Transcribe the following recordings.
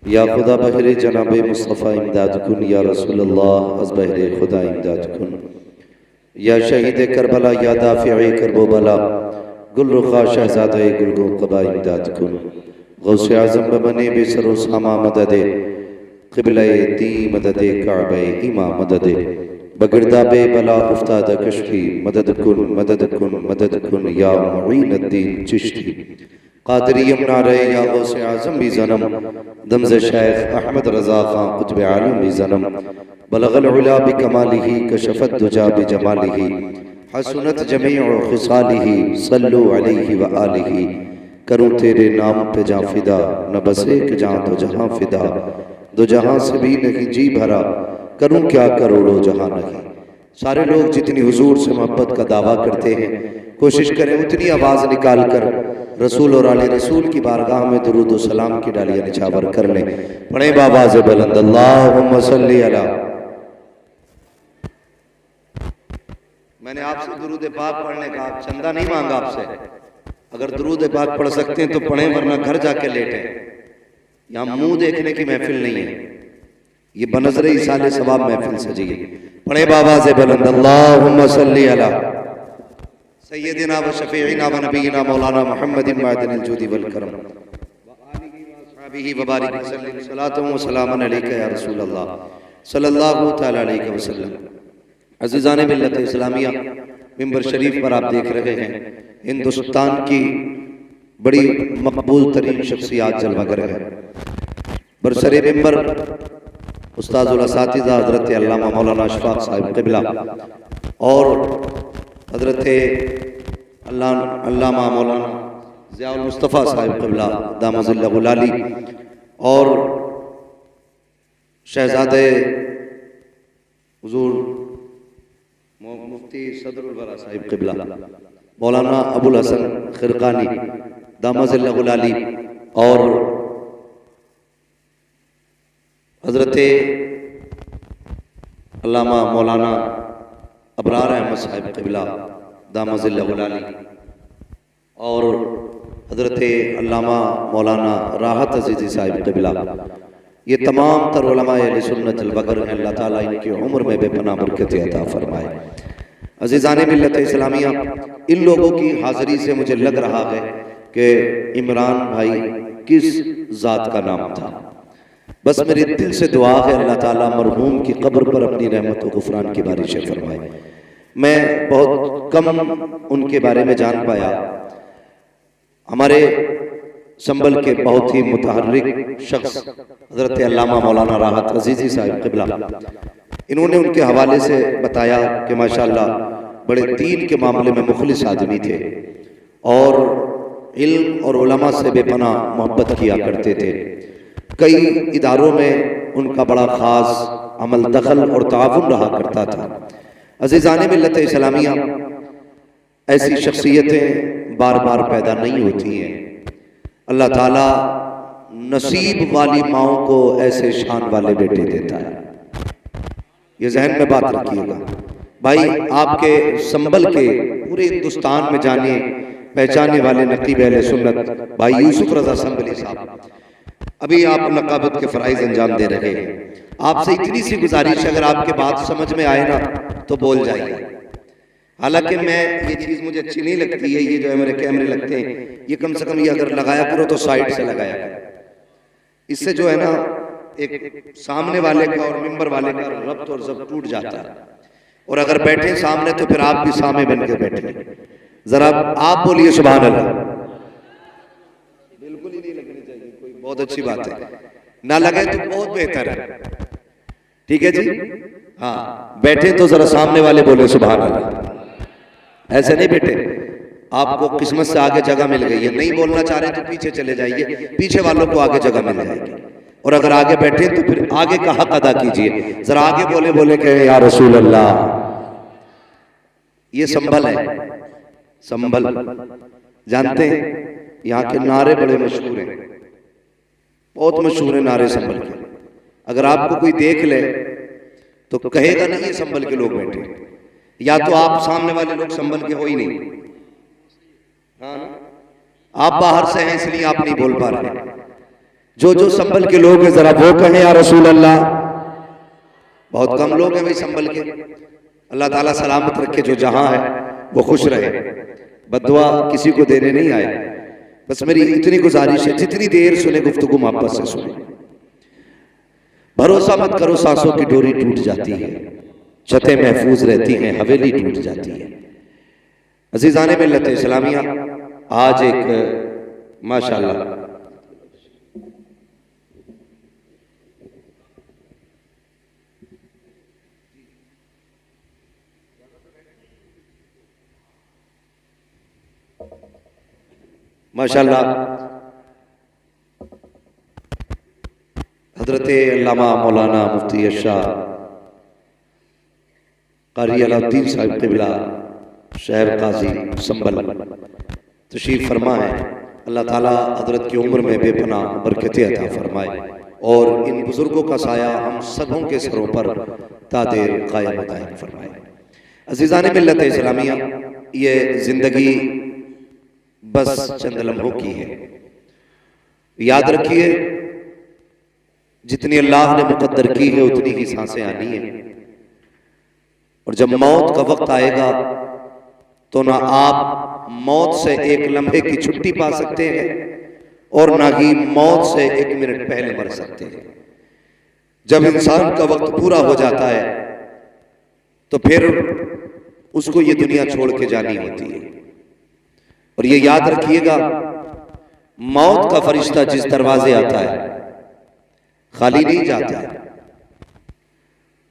या खुदा बहरे जनाब मुस्तफ़ा इमदाद कुन, या रसूलल्लाह अज़ बहरे खुदा इमदाद कुन, या शहीद करबला या दाफ़िए करबो बला, गुल रुखा शहज़ादे गुलगो क़बा इमदाद कुन, गौसे आज़म बने बेसरो सामा मददे, क़िबले दी मददे काबे इमा मददे, बगिरदाबे बला उफ्ताद कश्फी मदद कुन मदद कुन मदद कुन, या मुईनुद्दीन चिश्ती क़ादिरियम नारे या गौसे आज़म भी ज़नम, दमज़ शेख अहमद रज़ा ख़ां क़ुत्ब आलम भी ज़नम, बलग़ल उला बिकमालिही कशफ़त दुजा बिजमालिही, हसनत जमीउ ख़िसालिही, सल्लु अलैहि व आलिही। करूँ तेरे नाम पे जाँ फ़िदा, न बस एक जाँ दो जहाँ फ़िदा, दो जहाँ से भी नहीं जी भरा, करूँ क्या करोड़ों जहाँ नहीं। सारे लोग जितनी हुजूर से मोहब्बत का दावा करते हैं, कोशिश करें उतनी आवाज़ निकाल कर रसूल और आले रसूल की बारगाह में दुरूद और सलाम की डालियाँ निछावर कर लें। पढ़े बाबाज़ बुलंद अल्लाहुम्मा सल्ली अला। मैंने आपसे दुरूद पाक पढ़ने का चंदा नहीं मांगा आपसे, अगर दुरूद पाक पढ़ सकते हैं तो पढ़ें, वरना घर जाके लेटें। यहाँ मुंह देखने की महफिल नहीं है, ये बनज़रे इसाले सवाब महफिल सजी है। पढ़े बाबाज़ बुलंद अल्लाहुम्मा सल्ली अला सय्यदिना व शफ़ीइना व नबीना मौलाना मुहम्मदिन मअदनिल जुदी वल करम व आलिहि व अस्हाबिहि व बारिक वसल्लम सलातु व सलामन अलैका या रसूल अल्लाह सल्लल्लाहु तआला अलैहि वसल्लम। अज़ीज़ान मिल्लत इस्लामिया, मिंबर शरीफ पर आप देख रहे हैं हिंदुस्तान की बड़ी मकबूल तरीन शख्सियात जलवागर है। बरसरे मिंबर उस्ताज़ुल असातिज़ा हज़रत अल्लामा मौलाना अशफाक़ साहिब क़िबला और हज़रत अल्लामा मौलाना ज़ियाउल मुस्तफ़ा साहिब क़िबला दामज़िल्लहुल आली और शहज़ादे हुज़ूर मुफ्ती सदरुल वरा साहिब क़िबला मौलाना अबुल हसन ख़िरक़ानी दामज़िल्लहुल आली और हज़रत अल्लामा मौलाना अबरार अहमद साहिब क़िबला दामज़िल्लहुल आली और हज़रत अल्लामा मौलाना राहत अज़ीज़ी साहिब क़िबला, ये तमाम तर उलमाए अहले सुन्नत वल वगर हैं। अल्लाह ताला इनकी उम्र में बेपनाह बरकत अता फरमाए। अज़ीज़ान मिल्लत इस्लामिया, इन लोगों की हाज़िरी से मुझे लग रहा है कि इमरान भाई किस ज़ात का नाम था। बस मेरे दिल से दुआ है अल्लाह ताला मरहूम की कब्र पर अपनी रहमत व गुफ़रान की बारिशें फरमाए। मैं बहुत कम उनके बारे में जान पाया। हमारे संबल के बहुत ही मुतहर्रिक शख्स हज़रत अल्लामा मौलाना राहत अज़ीज़ी साहिब क़िबला, इन्होंने उनके हवाले से बताया कि माशाअल्लाह बड़े दीन के मामले में मुखलिस आदमी थे और इल्म और उलमा से बेपनाह मोहब्बत किया करते थे। कई इदारों में उनका बड़ा ख़ास अमल दखल और ताउन रहा करता था। अज़ीज़ान मिल्लत इस्लामिया, ऐसी शख्सियतें बार बार पैदा नहीं होती हैं। अल्लाह ताला नसीब वाली माओं को ऐसे शान वाले बेटे देता है, ये जहन में बात रखिएगा। भाई आपके संबल के पूरे हिंदुस्तान में जाने पहचाने वाले नकीब अहले सुन्नत भाई यूसुफ रज़ा संबली साहब, अभी आप नकाबत के फ़राइज़ अंजाम दे रहे हैं। आपसे इतनी सी गुजारिश, अगर आपके बात समझ में आए ना तो बोल जाइए। हालांकि मैं ये चीज़ मुझे अच्छी नहीं लगती है, ये जो है मेरे कैमरे लगते हैं, ये कम से कम ये अगर लगाया करो तो साइड से लगाया करो। इससे जो है ना एक सामने वाले का और मिंबर वाले का रब्त और ज़ब्त टूट जाता है। और अगर बैठे सामने तो फिर आप भी सामने बन के बैठे। जरा आप बोलिए सुभान अल्लाह। बिल्कुल ही नहीं लगनी चाहिए, कोई बहुत अच्छी बात है, ना लगे तो बहुत बेहतर है। ठीक है जी, हाँ बैठे तो जरा सामने वाले बोले सुभान अल्लाह। ऐसे नहीं बैठे, आपको किस्मत से आगे जगह मिल गई है, नहीं बोलना चाह रहे तो पीछे चले जाइए, पीछे वालों को आगे जगह मिल जाएगी। और अगर आगे बैठे तो फिर आगे का हक अदा कीजिए। जरा आगे बोले बोले कहे या रसूल अल्लाह। ये संभल है, संभल जानते हैं, यहाँ के नारे बड़े मशहूर हैं, बहुत मशहूर है नारे संभल के। अगर आपको कोई देख ले तो कहेगा नहीं ये संभल के लोग बैठे, या तो आप सामने वाले लोग संभल के हो ही नहीं। हाँ, आप बाहर से हैं इसलिए आप नहीं बोल पा रहे। जो संभल के लोग हैं जरा वो कहें या रसूल अल्लाह। बहुत कम लोग हैं भाई संभल के। अल्लाह ताला सलामत रखे, जो जहां है वो खुश रहे। बद्दुआ किसी को देने नहीं आए। बस मेरी इतनी गुजारिश है, जितनी देर सुने गुफ्तगू मोहब्बत से सुने। भरोसा मत करो सांसों की डोरी टूट जाती है, छतें महफूज रहती हैं, हवेली टूट जाती है। अजीज़ाने मिल्लत इस्लामिया, आज एक माशाअल्लाह माशाअल्लाह हजरत अल्लामा मौलाना मुफ्ती अशाह कारी अलाउद्दीन साहिब क़िबला शहर काजी संभल तशरीफ फरमा है। अल्लाह ताला हजरत की उम्र में बेपनाह बरकतें अता फरमाए और इन बुजुर्गों का साया हम सबों के सरों पर तादेर कायम दायम फरमाए। अज़ीज़ाने मिल्लत इस्लामिया, ये जिंदगी बस चंद लम्हों की है। याद रखिए, जितनी अल्लाह ने मुकद्दर की है उतनी ही सांसें आनी है। और जब मौत का वक्त आएगा तो ना आप मौत से एक लम्हे की छुट्टी पा सकते हैं और ना ही मौत से एक मिनट पहले मर सकते हैं। जब इंसान का वक्त पूरा हो जाता है तो फिर उसको ये दुनिया छोड़ के जानी होती है। और ये याद रखिएगा, मौत का फरिश्ता जिस दरवाजे आता है खाली नहीं जाता।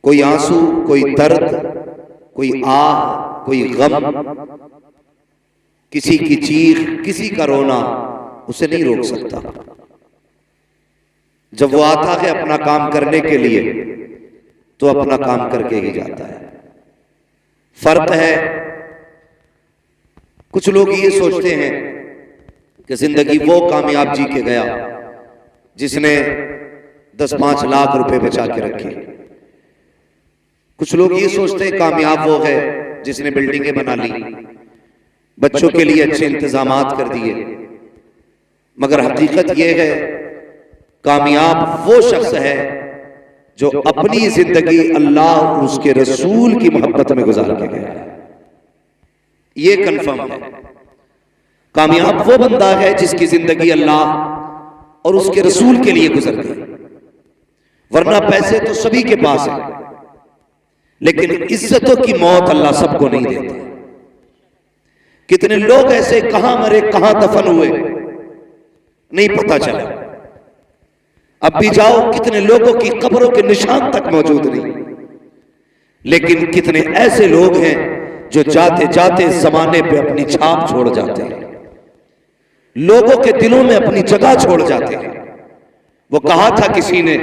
कोई आंसू, कोई दर्द, कोई आह, कोई गम, किसी की चीख, किसी का रोना उसे नहीं रोक सकता। जब वो आता है अपना काम करने के लिए तो अपना काम करके ही जाता है। फर्क है, कुछ लोग ये सोचते हैं कि जिंदगी वो कामयाब जी के गया जिसने 10-5 लाख रुपए बचा के रखे। कुछ लोग ये सोचते हैं कामयाब वो है जिसने बिल्डिंगें बना ली, बच्चों के लिए अच्छे इंतजामात कर दिए। मगर हकीकत यह है, कामयाब वो शख्स है जो अपनी जिंदगी अल्लाह और उसके रसूल की मोहब्बत में गुजार के गया है। ये कंफर्म है। कामयाब वो बंदा है जिसकी जिंदगी अल्लाह और उसके रसूल के लिए गुजर गई। वरना पैसे तो सभी के पास है, लेकिन इज्जतों की मौत अल्लाह सबको नहीं देता। कितने लोग ऐसे कहां मरे कहां दफन हुए नहीं पता चला। अब भी जाओ, कितने लोगों की कब्रों के निशान तक मौजूद नहीं। लेकिन कितने ऐसे लोग हैं जो जाते जाते जमाने पे अपनी छाप छोड़ जाते हैं, लोगों के दिलों में अपनी जगह छोड़ जाते हैं। वो कहा था किसी ने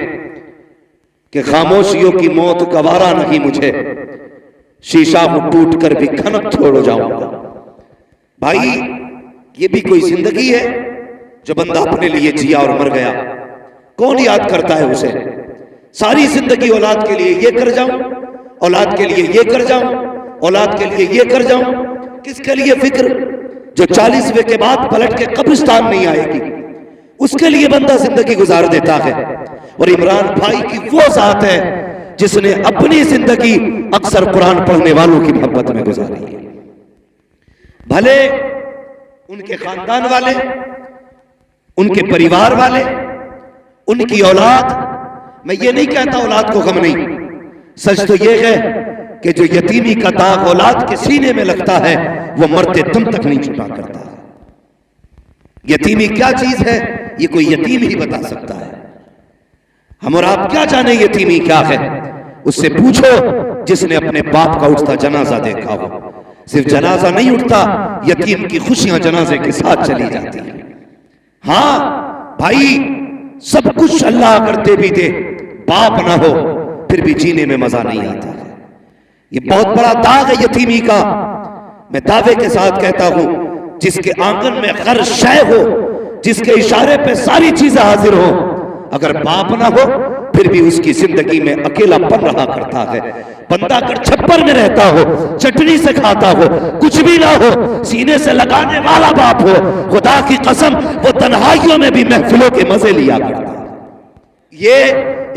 कि खामोशियों की मौत गवारा नहीं मुझे, शीशा हूं टूट कर भी खनक छोड़ जाऊंगा। भाई, ये भी कोई जिंदगी है जो बंदा अपने लिए जिया और मर गया? कौन याद करता है उसे? सारी जिंदगी औलाद के लिए ये कर जाऊं, औलाद के लिए ये कर जाऊं, औलाद के लिए ये कर जाऊं। किसके लिए फिक्र? जो 40वें के बाद पलट के कब्रिस्तान नहीं आएगी, उसके लिए बंदा जिंदगी गुजार देता है। और इमरान भाई की वो जात है जिसने अपनी जिंदगी अक्सर कुरान पढ़ने वालों की मोहब्बत में गुजारी है। भले उनके खानदान वाले, उनके परिवार वाले, उनकी औलाद, मैं ये नहीं कहता औलाद को गम नहीं, सच तो ये है कि जो यतीमी का दाग औलाद के सीने में लगता है वो मरते दम तक नहीं छुपा करता। यतीमी क्या चीज है ये कोई यतीम ही बता सकता है। हम और आप क्या जाने यतीमी क्या है? उससे पूछो जिसने अपने बाप का उठता जनाजा देखा हो। सिर्फ जनाजा नहीं उठता, यतीम की खुशियां जनाजे के साथ चली जाती है। हाँ भाई, सब कुछ अल्लाह अगर दे भी दे, बाप ना हो फिर भी जीने में मजा नहीं आता है। ये बहुत बड़ा दाग है यतीमी का। मैं दावे के साथ कहता हूं, जिसके आंगन में हर शय हो, जिसके इशारे पे सारी चीजें हाजिर हो, अगर बाप ना हो फिर भी उसकी जिंदगी में अकेलापन रहा करता है। बंदा अगर छप्पर में रहता हो, चटनी से खाता हो, कुछ भी ना हो, सीने से लगाने वाला बाप हो, खुदा की कसम वो तन्हाइयों में भी महफिलों के मजे लिया करता है। ये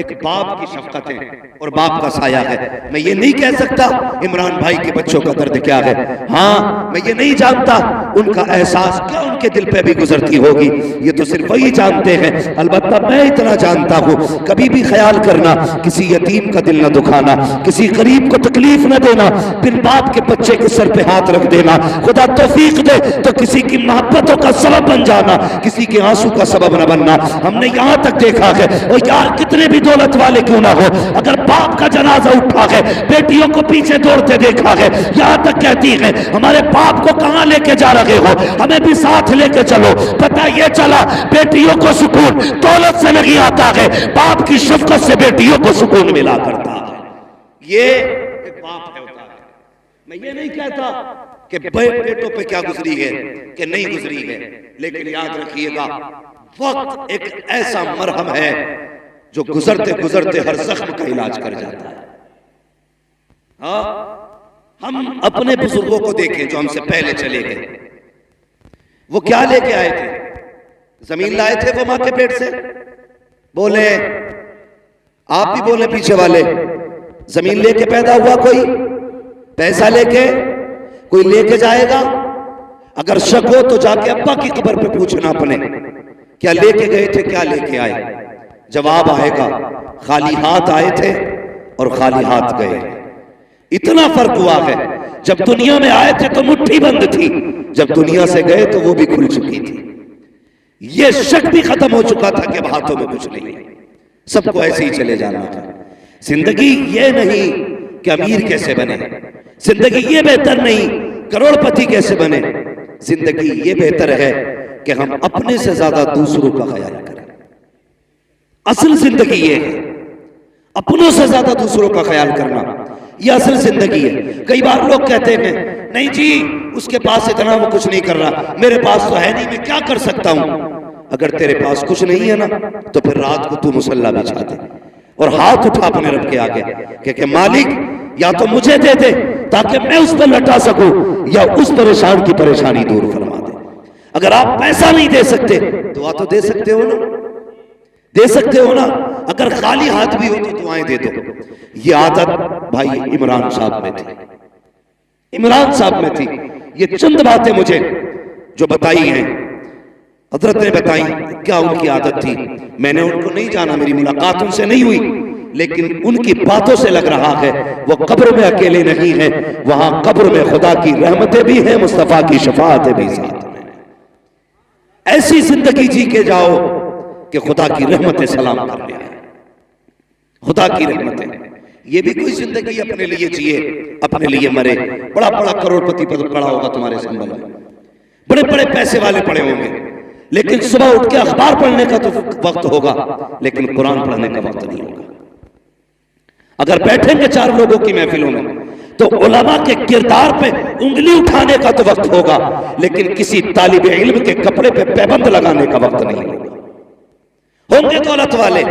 एक बाप की शफकत है और बाप का साया है। मैं ये नहीं कह सकता इमरान भाई के बच्चों का दर्द क्या है। हाँ, मैं ये नहीं जानता उनका एहसास क्या उनके दिल पे भी गुजरती होगी, ये तो सिर्फ वही जानते हैं। अलबत्ता मैं इतना जानता हूँ, कभी भी ख्याल करना किसी यतीम का दिल न दुखाना, किसी गरीब को तकलीफ न देना, बिन बाप के बच्चे के सर पे हाथ रख देना, खुदा तौफीक दे तो किसी की मोहब्बतों का सबब बन जाना, किसी के आंसू का सबब न बनना। हमने यहाँ तक देखा है, और यार कितने भी दौलत वाले क्यों ना हो, अगर बाप का जनाजा उठा है, बेटियों को पीछे दौड़ते देखा है, यहां तक कहती है हमारे बाप को कहां लेके जा रहे हो, हमें भी साथ लेके चलो। पता ये चला बेटियों को सुकून दौलत से नहीं आता है, बाप की शफकत से बेटियों को सुकून मिला करता है। ये एक बाप है होता है। मैं ये नहीं कहता कि बेटों पे क्या गुजरी है कि नहीं गुजरी है, लेकिन याद रखिएगा वक्त एक ऐसा मरहम है जो गुजरते गुजरते हर जख्म का इलाज कर जाता है। हाँ, हम अपने बुजुर्गों को देखें जो हमसे पहले चले गए, वो क्या लेके आए थे? जमीन लाए थे वो मां के पेट से। बोले, आप भी बोले पीछे वाले, जमीन लेके पैदा हुआ कोई, पैसा लेके कोई लेके जाएगा? अगर शक हो तो जाके अब्बा की कब्र पे पूछना अपने, क्या लेके गए थे, क्या लेके आए? जवाब आएगा खाली हाथ आए थे और खाली हाथ गए। इतना फर्क हुआ है, जब दुनिया में आए थे तो मुट्ठी बंद थी, जब दुनिया से गए तो वो भी खुल चुकी थी। ये शक भी खत्म हो चुका था कि हाथों में कुछ नहीं, सबको ऐसे ही चले जाना था। जिंदगी ये नहीं कि अमीर कैसे बने, जिंदगी ये बेहतर नहीं करोड़पति कैसे बने, जिंदगी ये बेहतर है कि हम अपने से ज्यादा दूसरों का ख्याल करें। असल जिंदगी ये है, अपनों से ज्यादा दूसरों का ख्याल करना, यह असल जिंदगी है। कई बार लोग कहते हैं नहीं जी उसके पास इतना, वो कुछ नहीं कर रहा, मेरे पास तो है नहीं, मैं क्या कर सकता हूं? अगर तेरे पास कुछ नहीं है ना, तो फिर रात को तू मुसल्ला बिछा दे और हाथ उठा अपने रब के आगे कि मालिक या तो मुझे दे दे ताकि मैं उस पर लटा सकूं, या उस परेशान की परेशानी दूर फरमा दे। अगर आप पैसा नहीं दे सकते, दुआ तो दे सकते हो ना, दे सकते हो ना। अगर खाली हाथ भी हो तो दुआएं दे दो। ये आदत भाई इमरान साहब में थी, इमरान साहब में थी। ये चंद बातें मुझे जो बताई हैं, हजरत ने बताई, क्या उनकी आदत थी। मैंने उनको नहीं जाना, मेरी मुलाकात उनसे नहीं हुई, लेकिन उनकी बातों से लग रहा है वो कब्र में अकेले नहीं है, वहां कब्र में खुदा की रहमतें भी हैं, मुस्तफा की शफाअतें भी साथ में। ऐसी जिंदगी जी के जाओ कि खुदा की रहमतें सलाम कर ले, खुदा की रहमतें। ये भी कोई जिंदगी अपने लिए जिए, अपने लिए मरे। बड़ा बड़ा करोड़पति पद पड़ा होगा तुम्हारे संबंध में, बड़े बड़े पैसे वाले पड़े होंगे, लेकिन सुबह उठ के अखबार पढ़ने का तो वक्त होगा, लेकिन कुरान पढ़ने का वक्त नहीं होगा। अगर बैठेंगे चार लोगों की महफिलों में तो उलमा के किरदार पे उंगली उठाने का तो वक्त होगा, लेकिन किसी तालिबे इल्म के कपड़े पे पैबंद लगाने का वक्त नहीं होगा। होंगे दौलत वाले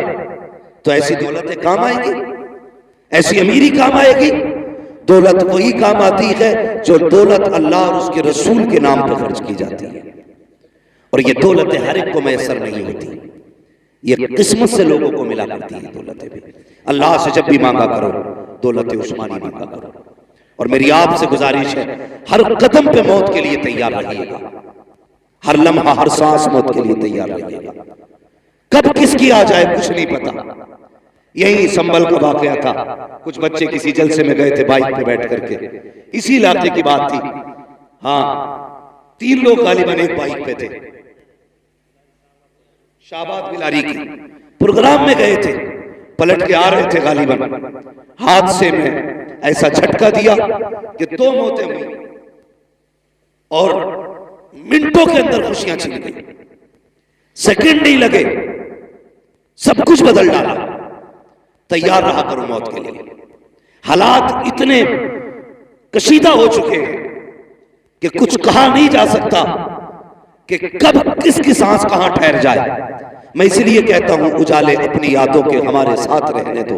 तो ऐसी दौलतें काम आएंगी, ऐसी अमीरी काम आएगी। दौलत वही काम आती है जो दौलत अल्लाह और उसके रसूल के नाम पर खर्च की जाती है, और ये दौलतें हर एक को मैसर नहीं होती, ये किस्मत से लोगों को मिला करती है दौलतें भी। अल्लाह से जब भी मांगा करो दौलत उस्मानी मांगा करो। और मेरी आपसे गुजारिश है, हर कदम पे मौत के लिए तैयार रहिएगा, हर लम्हा हर सांस मौत के लिए तैयार रहिएगा। कब किसकी आ जाए कुछ नहीं पता। यही संभल का वाकया था, कुछ बच्चे किसी जलसे में गए थे बाइक पे बैठ करके, इसी इलाके की बात थी। हाँ, 3 लोग गालिबन एक बाइक पे थे, शाबाद बिलारी की प्रोग्राम में गए थे, पलट के आ रहे थे गालिबन, हादसे में ऐसा झटका दिया कि 2 मौतें हुई और मिनटों के अंदर खुशियां छिन गई, सेकंड नहीं लगे, सब कुछ बदल डाला। तैयार रहा करो मौत के लिए। हालात इतने कशीदा हो चुके हैं कि कुछ कहा नहीं जा सकता कि कब किसकी सांस कहां ठहर जाए। मैं इसलिए कहता हूं उजाले अपनी यादों के हमारे साथ रहने दो,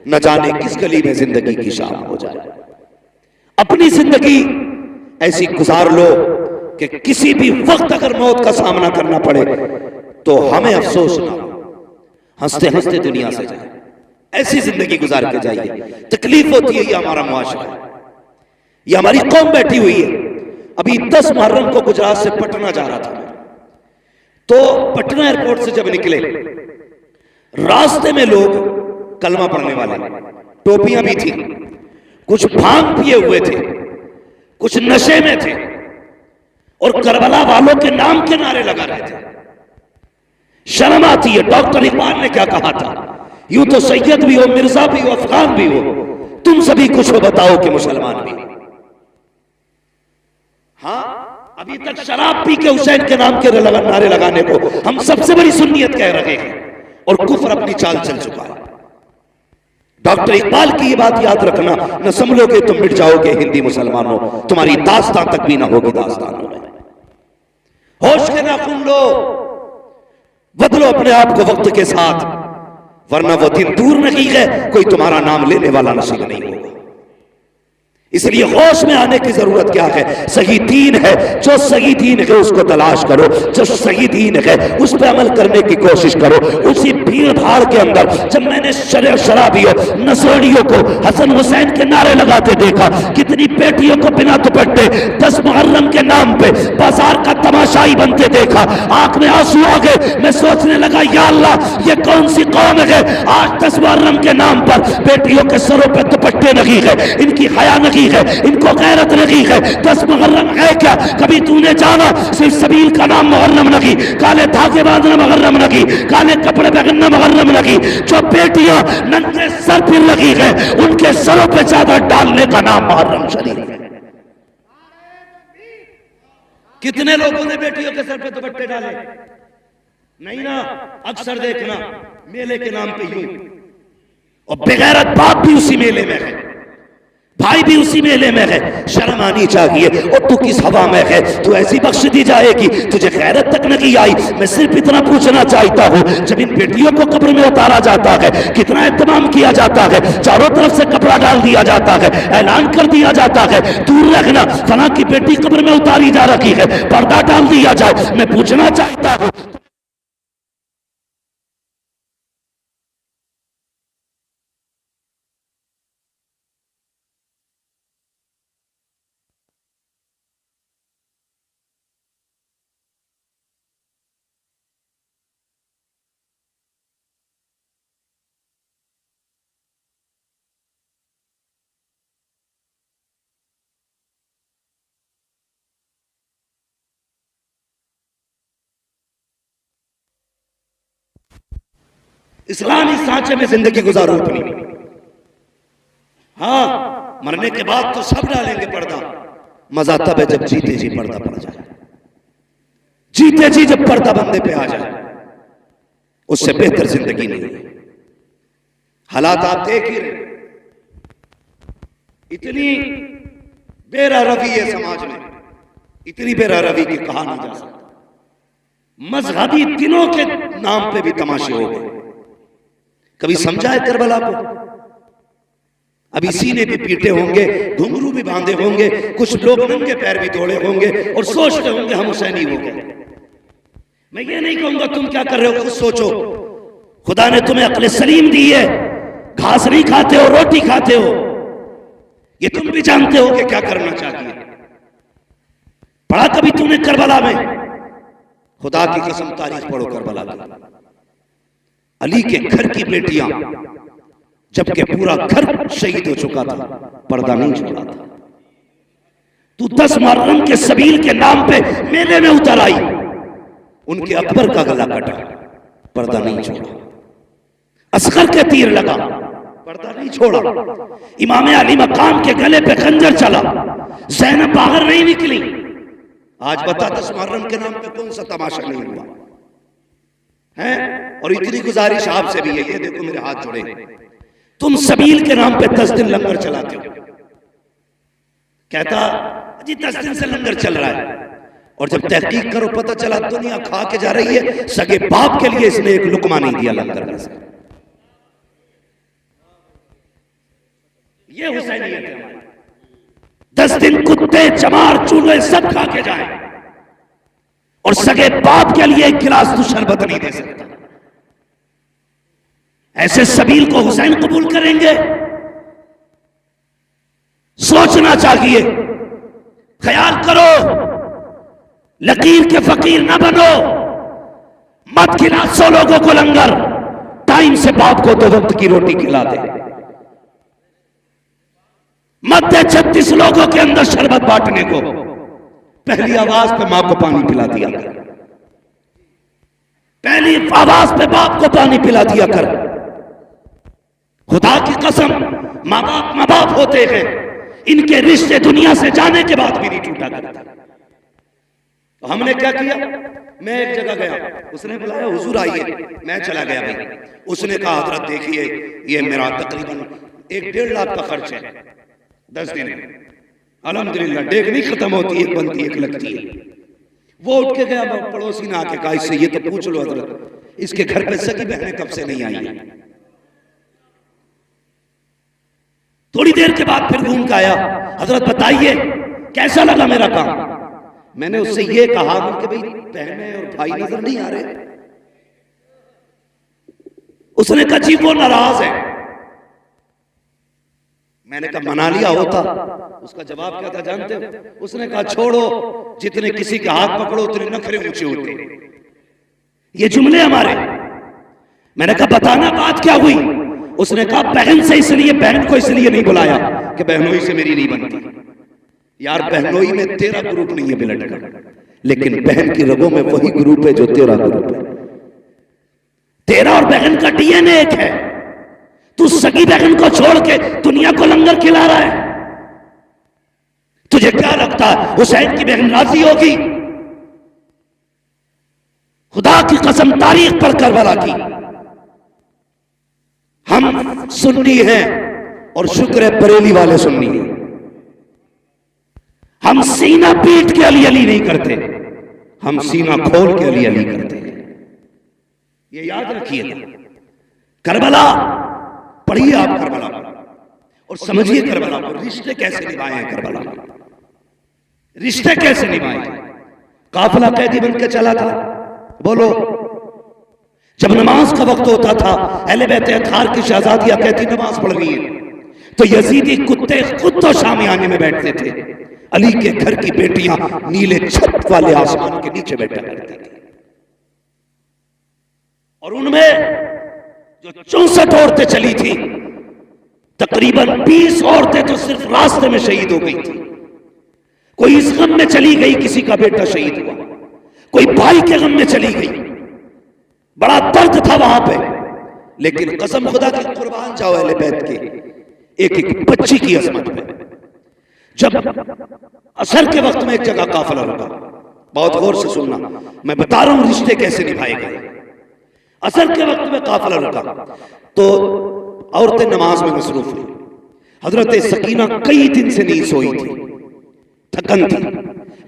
न जाने किस गली में जिंदगी की शाम हो जाए। अपनी जिंदगी ऐसी गुजार लो कि किसी भी वक्त अगर मौत का सामना करना पड़े तो हमें अफसोस ना हो, हंसते हंसते दुनिया से जाए। ऐसी जिंदगी गुजार के जाइए। तकलीफ होती है, ये हमारा मुआशरा है, ये हमारी कौम बैठी हुई है। अभी 10 मुहर्रम को गुजरात से पटना जा रहा था, तो पटना एयरपोर्ट से जब निकले, रास्ते में लोग कलमा पढ़ने वाले, टोपियां भी थी, कुछ भांग पिए हुए थे, कुछ नशे में थे और करबला वालों के नाम के नारे लगा रहे थे। शर्म आती है। डॉक्टर इकबाल ने क्या कहा था, यूं तो सैयद भी हो, मिर्जा भी हो, अफगान भी हो, तुम सभी कुछ हो बताओ कि मुसलमान भी। हाँ, अभी तक शराब पी के हुसैन के नाम के नारे लगाने को हम सबसे बड़ी सुन्नियत कह रहे हैं और कुफ्र अपनी चाल चल चुका है। डॉक्टर इकबाल की ये बात याद रखना, न समझोगे तुम मिट जाओगे हिंदी मुसलमानों, तुम्हारी दास्तान तक भी ना होगी दास्तानों में। होश के नाखून लो, बदलो अपने आप को वक्त के साथ, वरना वो दिन दूर नहीं है कोई तुम्हारा नाम लेने वाला नसीब नहीं होगा। इसलिए होश में आने की जरूरत क्या है? सही दीन है, जो सही दीन है उसको तलाश करो, जो सही दीन है उस पर अमल करने की कोशिश करो। उसी भीड़ भाड़ के अंदर जब मैंने शराबियों नशेड़ियों को हसन हुसैन के नारे लगाते देखा, कितनी बेटियों को बिना दुपट्टे 10 मुहर्रम के नाम पे बाजार का तमाशाई बनते देखा, आंख में आंसू आ गए। मैं सोचने लगा, या अल्लाह, ये कौन सी कौम है आज 10 मुहर्रम के नाम पर बेटियों के सरों पे दुपट्टे नहीं है, इनकी हया नहीं है, इनको गैरत नहीं है। 10 मुहर्रम है क्या? कभी तूने जाना सिर्फ सबील का नाम मुहर्रम नहीं, काले धागे बांधना मुहर्रम नहीं, काले कपड़े पहनना मुहर्रम नहीं। जो बेटियां नंगे सर फिर लगी है उनके सरों पे चादर डालने का नाम मुहर्रम शरीफ है। कितने लोगों ने बेटियों के सर पे दुपट्टे डाले? नहीं ना। अक्सर देखना मेले के नाम पे यूं, और बेगैरत बाप भी उसी मेले में है, भाई भी उसी मेले में है। शर्म आनी चाहिए। और तू किस हवा में है? तू ऐसी बख्श दी जाएगी, तुझे गैरत तक नहीं आई। मैं सिर्फ इतना पूछना चाहता हूँ, जब इन बेटियों को कब्र में उतारा जाता है, कितना एहतमाम किया जाता है, चारों तरफ से कपड़ा डाल दिया जाता है, ऐलान कर दिया जाता है, दूर रखना फलां की बेटी कब्र में उतारी जा रही है, पर्दा डाल दिया जाए। मैं पूछना चाहता हूँ, इस्लामी सांचे में जिंदगी गुजारो अपनी। हाँ, मरने के बाद तो सब डालेंगे पर्दा, मजा तब है जब जीते जी पर्दा पड़ जाए। जीते जी जब पर्दा बंदे पे आ जाए, उससे बेहतर जिंदगी नहीं है। हालात आप देख ही रहे, इतनी बेरहरवी है समाज में, इतनी बेरहरवी की कहा नहीं जा सकता। मजहबी दिनों के नाम पे भी तमाशे हो गए। कभी समझा है करबला को? अभी सीने भी पीटे होंगे, घुंघरू भी बांधे होंगे, कुछ लोग नंगे पैर भी दौड़े होंगे और सोचते होंगे हम हुसैनी हो गए। मैं ये नहीं कहूंगा तुम क्या कर रहे हो, खुद सोचो। खुदा ने तुम्हें अक्ल सलीम दी है, घास नहीं खाते हो, रोटी खाते हो, ये तुम भी जानते हो कि क्या करना चाहिए। पढ़ा कभी तूने करबला में? खुदा की कसम तारीख पढ़ो करबला की। अली के घर की बेटियां, जबकि पूरा घर शहीद हो चुका था, पर्दा नहीं छोड़ा था। तू 10 मुहर्रम के सबील के नाम पे मेले में उतर आई, उनके अकबर का गला कटा, पर्दा नहीं छोड़ा। असगर के तीर लगा, पर्दा नहीं छोड़ा। इमाम अली मकाम के गले पे खंजर चला, ज़ैनब बाहर नहीं निकली। आज बता 10 मुहर्रम के नाम पे कौन सा तमाशा नहीं हुआ है? और इतनी गुजारिश आपसे भी है, ये देखो मेरे हाथ जोड़े, तुम सबील के नाम पे 10 दिन लंगर चलाते हो। कहता जी 10 दिन से लंगर चल रहा है, और जब तहकीक करो पता चला दुनिया खा के जा रही है, सगे बाप के लिए इसने एक लुकमा नहीं दिया लंगर में से। ये हुसैनियत है हमारी। 10 दिन कुत्ते चमार चूहे सब खा के जाए और सगे बाप के लिए एक गिलास तो शरबत नहीं दे सकता। ऐसे सबील को हुसैन कबूल करेंगे? सोचना चाहिए, ख्याल करो, लकीर के फकीर ना बनो। मत खिला 100 लोगों को लंगर, टाइम से बाप को 2 वक्त की रोटी खिला दे। मत दे 36 लोगों के अंदर शरबत बांटने को, पहली आवाज पे मां को पानी पिला दिया कर, पहली आवाज पे बाप को पानी पिला दिया कर। खुदा की कसम, मां बाप होते हैं, इनके रिश्ते दुनिया से जाने के बाद भी नहीं टूटा करता। तो हमने क्या किया? मैं एक जगह गया, उसने बुलाया, हुजूर आइए, मैं चला गया भाई। उसने कहा हजरत देखिए ये मेरा तकरीबन 1-1.5 लाख का खर्च है 10 दिन में। अल्हम्दुलिल्लाह, डेग नहीं खत्म होती, एक बनती एक लगती है। वो उठ के गया, पड़ोसी ने आके कहा इससे ये तो पूछ लो हजरत, इसके घर पे सगी बहनें कब से नहीं आई है। थोड़ी देर के बाद फिर घूम के आया, हजरत बताइए कैसा लगा मेरा काम। मैंने उससे ये कहा कि भाई बहनें और भाई नजर नहीं आ रहे। उसने कहा जी वो नाराज है। मैंने कहा मना लिया होता। उसका जवाब क्या था जानते हो? उसने कहा छोड़ो, जितने किसी के हाथ पकड़ो उतने नखरे ऊंचे होते। ये जुमले हमारे। मैंने कहा बताना बात क्या हुई? उसने कहा बहन से इसलिए, बहन को इसलिए नहीं बुलाया कि बहनोई से मेरी नहीं बनती। यार बहनोई में तेरा ग्रुप नहीं है ब्लड का, लेकिन बहन की रगों में वही ग्रुप है जो तेरा ग्रुप है। तेरा और बहन का डीएनए एक है। तू सगी बहन को छोड़ के दुनिया को लंगर खिला रहा है। तुझे क्या लगता है हुसैन की बहन राजी होगी? खुदा की कसम, तारीख पर करबला की। हम सुन्नी हैं और शुक्र है बरेली वाले सुन्नी हैं। हम सीना पीट के अली अली नहीं करते, हम सीना खोल के अली अली करते हैं। ये याद रखिए। करबला पढ़िए आप करबला और समझिए करबला को, रिश्ते कैसे निभाए हैं करबला में, रिश्ते कैसे निभाए। काफिला कैदी बन के चला था। बोलो, जब नमाज का वक्त होता था, अहले बैत अतहार की शहजादियां कहती नमाज पढ़ रही है, तो यजीदी कुत्ते खुद तो शामियाने में बैठते थे। अली के घर की बेटियां नीले छत वाले आसमान के नीचे बैठा करती थी। और उनमें जो 64 औरतें चली थी, तकरीबन 20 औरतें तो सिर्फ रास्ते में शहीद हो गई थी। कोई इस गम में चली गई, किसी का बेटा शहीद हुआ, कोई भाई के गम में चली गई। बड़ा दर्द था वहां पे, लेकिन कसम खुदा की कुर्बान जाओ अहले बैत के, एक एक बच्ची की अजमत पे। जब असर के वक्त में एक जगह काफिला रुका, बहुत गौर से सुनना, मैं बता रहा हूं रिश्ते कैसे निभाए गए। असर के वक्त में काफिला रुका तो औरतें नमाज में मसरूफ हुई। हजरत सकीना कई दिन से नहीं सोई थी, थकन थी।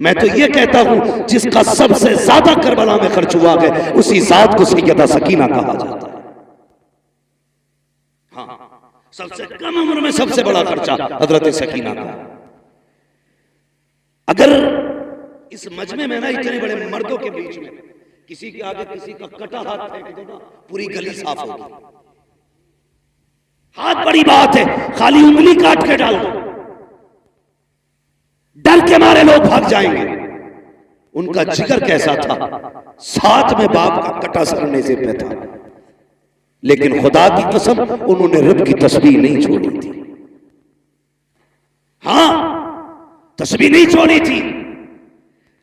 मैं तो ये कहता हूं जिसका सबसे ज्यादा करबला में खर्च हुआ है, उसी जात को सैयदा सकीना कहा जाता है। हाँ, सबसे कम उम्र में सबसे बड़ा खर्चा हजरत सकीना का। अगर इस मजमे में ना इतने बड़े मर्दों के बीच में किसी के आगे किसी का कटा हाथ फेंक दो ना, पूरी गली साफ होगी। हाथ बड़ी बात है, खाली उंगली काट के डाल दो, डर के मारे लोग भाग जाएंगे। उनका जिगर कैसा था, साथ में बाप का कटा सरने से पे था, लेकिन खुदा की कसम उन्होंने रब की तस्बीह नहीं छोड़ी थी। हां, तस्बीह नहीं छोड़ी थी।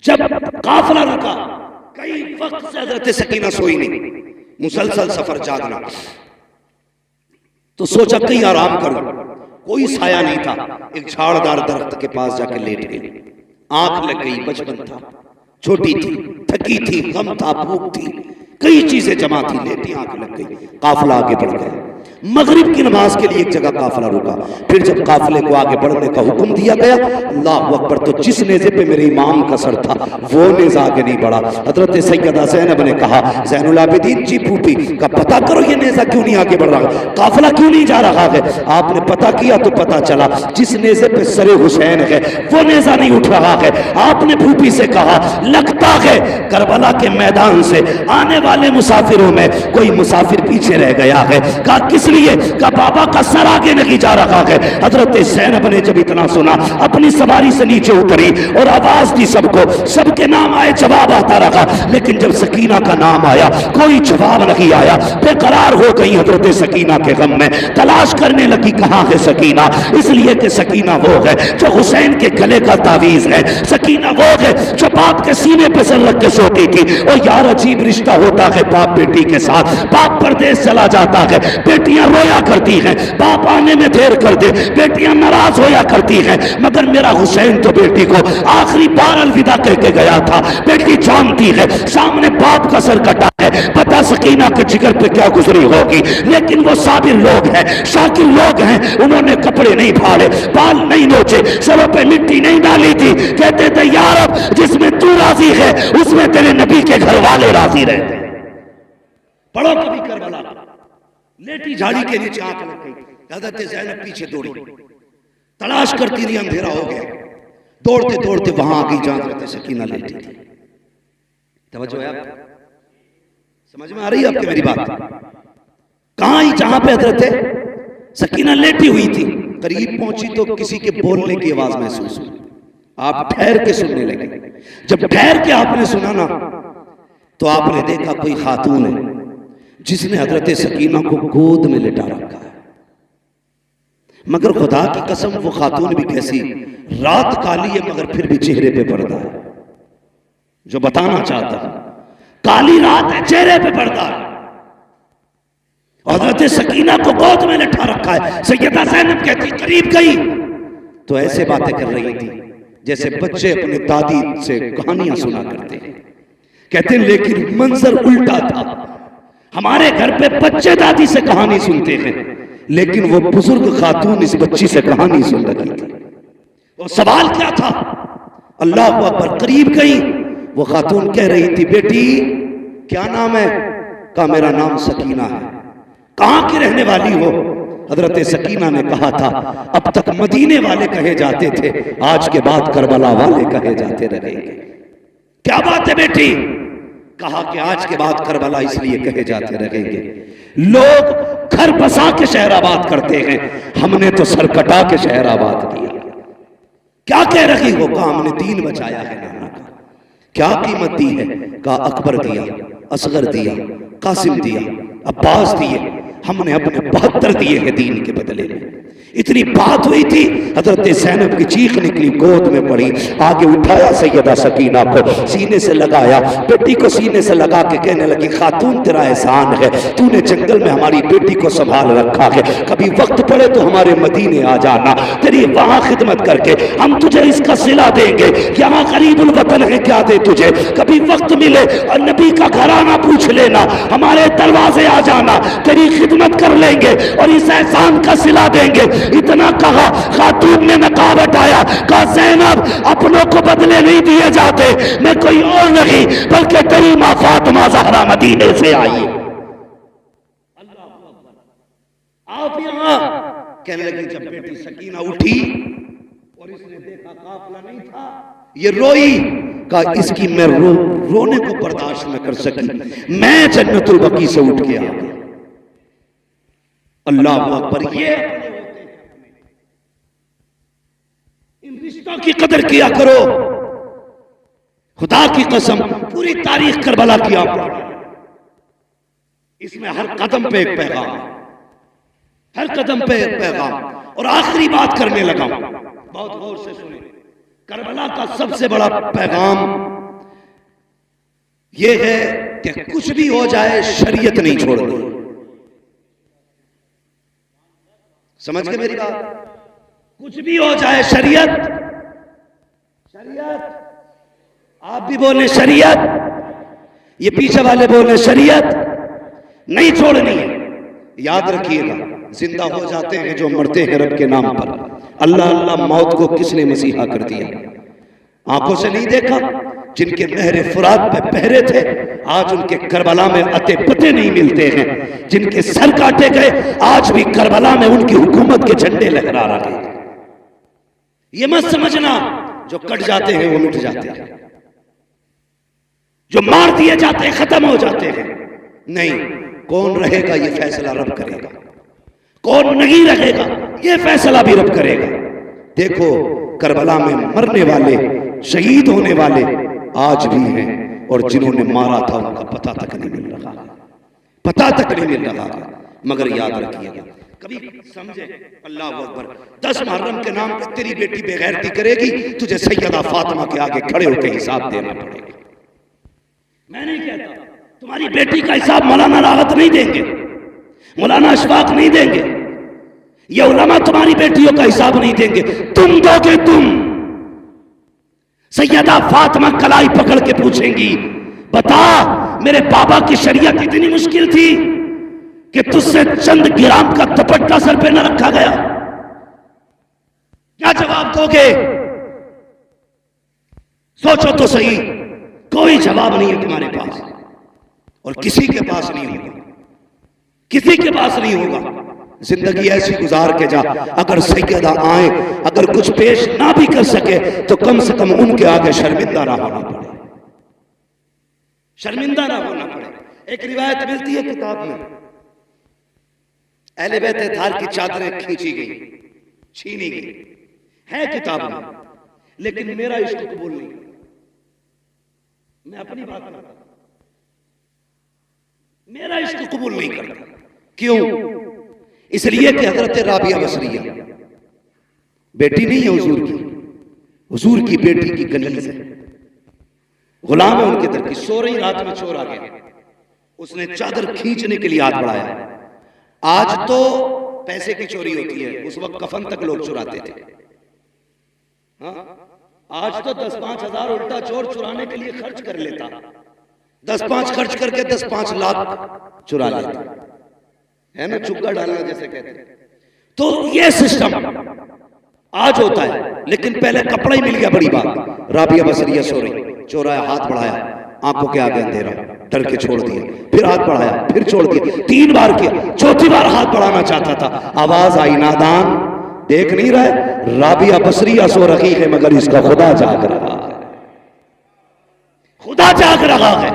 जब काफिला रुका, कई वक्त से हजरत सकीना सोई नहीं, मुसलसल सफर जागना, तो सोचा कहीं आराम करूं। कोई साया नहीं था, एक झाड़दार दरख्त के पास जाके लेट गई। आंख लग गई, बचपन था, छोटी थी, थकी थी, गम था, भूख थी, कई चीजें जमा थी, लेटी आंख लग गई। काफिला आगे बढ़ गया। मगरिब की नमाज के लिए एक जगह काफिला रुका। फिर जब काफिले को आगे बढ़ने का हुक्म दिया गया, अल्लाह अकबर, तो जिस नेज़े पे मेरे इमाम का सर था वो नेज़ा आगे नहीं बढ़ा। हजरत सैयदा ज़ैनब ने कहा, ज़ैनुल आबिदीन जी फूफी का पता करो ये नेज़ा क्यों नहीं आगे बढ़ रहा, काफिला क्यों नहीं जा रहा है। आपने पता किया तो पता चला जिस नेज़े पे सरे हुसैन है वो नेज़ा नहीं उठ रहा है। आपने फूफी से कहा, लगता है करबला के मैदान से आने वाले मुसाफिरों में कोई मुसाफिर पीछे रह गया है। कहा किस लिए? का बाबा का सर आगे नहीं जा रहा है। हजरत ज़ैनब ने जब इतना सुना अपनी सवारी से नीचे उतरी और आवाज दी सबको, सबके नाम आए, जवाब आता रहा, लेकिन जब सकीना का नाम आया कोई जवाब नहीं आया। बेकरार हो गई हजरत सकीना के गम में, तलाश करने लगी कहां है सकीना, इसलिए कि सकीना वो है जो हुसैन के गले का तावीज है, सकीना वो है जो बाप के सीने पे सर रख के सोती थी। और यार अजीब रिश्ता होता है बाप बेटी के साथ। बाप परदेश चला जाता है, बेटियां रोया करती हैं, बाप आने में देर कर दे बेटियां नाराज होया करती हैं, मगर मेरा हुसैन तो बेटी को आखिरी बार अलविदा कह के गया था। बेटी जानती है सामने बाप का सर कटा है, पता सकीना के जिगर पे क्या गुजरी होगी, लेकिन वो साबिर लोग हैं, शाकिर लोग हैं। उन्होंने कपड़े नहीं फाड़े, बाल नहीं नोचे, सरों पे मिट्टी नहीं डाली थी। कहते थे यार अब जिसमें तू राजी है उसमें तेरे नबी के घर वाले राजी रहते। पढ़ो कभी करबला, लेटी झाड़ी के नीचे आंख लग गई, हज़रत ज़ैनब पीछे दौड़ी, तलाश करती रही, अंधेरा हो गया, दौड़ते दौड़ते वहां आ गई जहां हज़रत सकीना लेटी थी। तवज्जो है, समझ में आ रही है आपकी मेरी बात? कहां ही जहां पे हज़रत सकीना लेटी हुई थी, करीब पहुंची तो किसी के बोलने की आवाज महसूस हुई। आप ठहर के सुनने लगे। जब ठहर के आपने सुना ना तो आपने देखा कोई खातून है जिसने हजरत सकीना को गोद में लिटा रखा है। मगर खुदा की कसम वो खातून भी कैसी, रात काली है मगर फिर भी चेहरे पे पर्दा है। जो बताना चाहता हूं, काली रात है, चेहरे पे पर्दा है। हजरत सकीना को गोद में लिटा रखा है। सैयदा ज़ैनब कहती, करीब गई तो ऐसे बातें कर रही थी जैसे बच्चे अपनी दादी से कहानियां सुना करते हैं। कहते लेकिन मंजर उल्टा था। हमारे घर पे बच्चे दादी से कहानी सुनते हैं, लेकिन वो बुजुर्ग खातून इस बच्ची से कहानी सुन रही थी। वो सवाल क्या था? अल्लाह अकबर। करीब गई, वो खातून कह रही थी, बेटी क्या नाम है? कहा मेरा नाम सकीना है। कहां की रहने वाली हो? हजरत सकीना ने कहा था, अब तक मदीने वाले कहे जाते थे, आज के बाद करबला वाले कहे जाते रहेंगे। क्या बात है बेटी? कहा कि आज के बाद करबला इसलिए कहे जाते रहेंगे, लोग घर बसा के शहर आबाद करते हैं, हमने तो सर कटा के शहर आबाद किया। क्या कह रही हो? कहा हमने दीन बचाया है नाना का। क्या कीमत दी है? कहा अकबर दिया, असगर दिया, कासिम दिया, अब्बास दिए, हमने अपने 72 दिए हैं दीन के बदले में। इतनी बात हुई थी, हजरत ज़ैनब की चीख निकली, गोद में पड़ी, आगे उठाया सैयदा सकीना को, सीने से लगाया, बेटी को सीने से लगा के कहने लगी, खातून तेरा एहसान है, तूने जंगल में हमारी बेटी को संभाल रखा है, कभी वक्त पड़े तो हमारे मदीने आ जाना, तेरी वहां खिदमत करके हम तुझे इसका सिला देंगे। यहाँ गरीबुल वतन है, क्या दे तुझे, कभी वक्त मिले और नबी का घराना पूछ लेना, हमारे दरवाजे आ जाना, तेरी खिदमत कर लेंगे और इस एहसान का सिला देंगे। इतना कहा, खातून ने नकाब हटाया, कहा ज़ैनब अपनों को बदले नहीं दिए जाते, मैं कोई और नहीं बल्कि तेरी मां फातिमा ज़हरा मदीने से आई। आप यहां कहने लगी। जब बेटी सकीना उठी और इसने देखा काफिला नहीं था, ये रोई, कहा इसकी मैं रोने को बर्दाश्त न कर सकी, मैं जन्नतुल बकी से उठ के आ गई। अल्लाह अकबर। ये इन रिश्तों की कदर किया करो। खुदा की कसम पूरी तारीख करबला की आप, इसमें हर कदम पे एक पैगाम, हर कदम पे एक पैगाम। और आखिरी बात करने लगा, बहुत गौर से सुने। करबला का सबसे बड़ा पैगाम यह है कि कुछ भी हो जाए शरीयत नहीं छोड़नी। समझ गए मेरी बात? कुछ भी हो जाए शरीयत, शरीयत, आप भी बोले शरीयत, ये पीछे वाले बोले शरीयत नहीं छोड़नी है। याद रखिएगा, जिंदा हो जाते हैं जो मरते हैं रब के नाम पर। अल्लाह अल्लाह मौत को किसने मसीहा कर दिया? आंखों से नहीं देखा? जिनके नहर फुरात पे पहरे थे, आज उनके करबला में अते पते नहीं मिलते हैं। जिनके सर काटे गए, आज भी करबला में उनकी हुकूमत के झंडे लहरा रहे हैं। ये मत समझना जो कट जाते हैं वो मिट जाते हैं, जो मार दिए जाते हैं खत्म हो जाते हैं। नहीं, कौन रहेगा ये फैसला रब करेगा, कौन नहीं रहेगा ये फैसला भी रब करेगा। देखो, करबला में मरने वाले, शहीद होने वाले आज भी हैं, और जिन्होंने मारा था उनका पता तक नहीं मिल रहा, पता तक नहीं मिल रहा। मगर याद रखिएगा, कभी समझे, अल्लाह अकबर, 10 मुहर्रम के नाम पर तेरी बेटी बेगैरती करेगी, तुझे सैयदा फातिमा के आगे खड़े होकर हिसाब देना पड़ेगा। मैं नहीं कहता तुम्हारी बेटी का हिसाब मौलाना राहत नहीं देंगे, मौलाना अशफाक नहीं देंगे, ये उलमा तुम्हारी बेटियों का हिसाब नहीं देंगे, तुम दोगे। तुम सैयदा फातिमा कलाई पकड़ के पूछेंगी, बता मेरे बाबा की शरीयत इतनी मुश्किल थी कि तुझसे चंद ग्राम का दुपट्टा सर पे न रखा गया? क्या जवाब दोगे? सोचो तो सही। कोई जवाब नहीं है तुम्हारे पास, और किसी के पास नहीं होगा, किसी के पास नहीं होगा। जिंदगी ऐसी गुजार के जा, अगर सैयदा आए, अगर कुछ पेश ना भी कर सके तो कम से कम उनके आगे शर्मिंदा ना होना पड़े, शर्मिंदा ना होना पड़े। एक रिवायत मिलती है किताब में, अहले बैत अताहर की चादरें खींची गई, छीनी गई, है किताब में, लेकिन मेरा इश्क कबूल नहीं। मैं अपनी बात करता, मेरा इश्क कबूल नहीं करता। क्यों? इसलिए कि हजरत राबिया बसरिया बेटी नहीं है हुजूर की, हुजूर की बेटी की कनीज है, गुलाम है उनके दर की। सो रही रात में चोर आ गया, उसने चादर खींचने के लिए हाथ बढ़ाया। आज तो पैसे की चोरी होती है, उस वक्त कफन तक लोग चुराते थे। हाँ? आज तो 10-5 हजार उल्टा चोर चुराने के लिए खर्च कर लेता, 10-5 खर्च करके 10-5 लाख चुरा लेता है ना, चुक्का डालना जैसे कहते हैं। तो ये सिस्टम आज होता है, लेकिन पहले कपड़ा ही मिल गया, बड़ी बात। राबिया बसरिया सो रही, चोर आया, हाथ बढ़ाया, आंखों के आगे अंधेरा, डर के छोड़ दिए, फिर हाथ बढ़ाया, फिर छोड़ दिया, 3 बार किया, चौथी बार हाथ बढ़ाना चाहता था, आवाज आई, नादान देख नहीं रहा, राबिया बसरिया सो रही है मगर इसका खुदा जाग रहा है, खुदा जाग रहा है,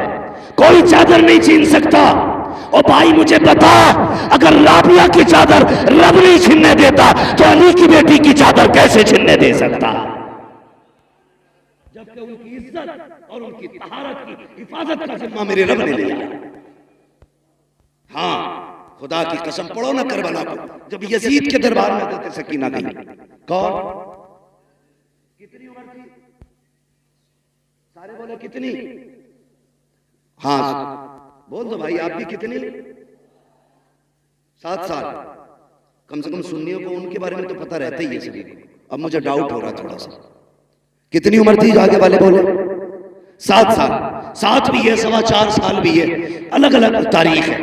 कोई चादर नहीं छीन सकता। ओ भाई मुझे बता, अगर राबिया की चादर रब नहीं छीनने देता तो अली की बेटी की चादर कैसे छीनने दे सकता? जबकि उनकी इज्जत और उनकी तहारत की हिफाजत का जिम्मा मेरे रब ने लिया। हाँ, खुदा की कसम, पढ़ो ना करबला को, जब यजीद के दरबार में हज़रत सकीना गई। कौन? कितनी उम्र थी? सारे बोले कितनी? हाँ बोल दो भाई, आप भी कितनी? 7 साल। कम से कम सुन्नियों को उनके बारे में तो पता रहता ही है सभी को। अब मुझे डाउट हो रहा थोड़ा सा, कितनी उम्र थी? आगे वाले बोले 7 साल। 7 भी है, 4.25 साल भी है, अलग अलग तारीख है,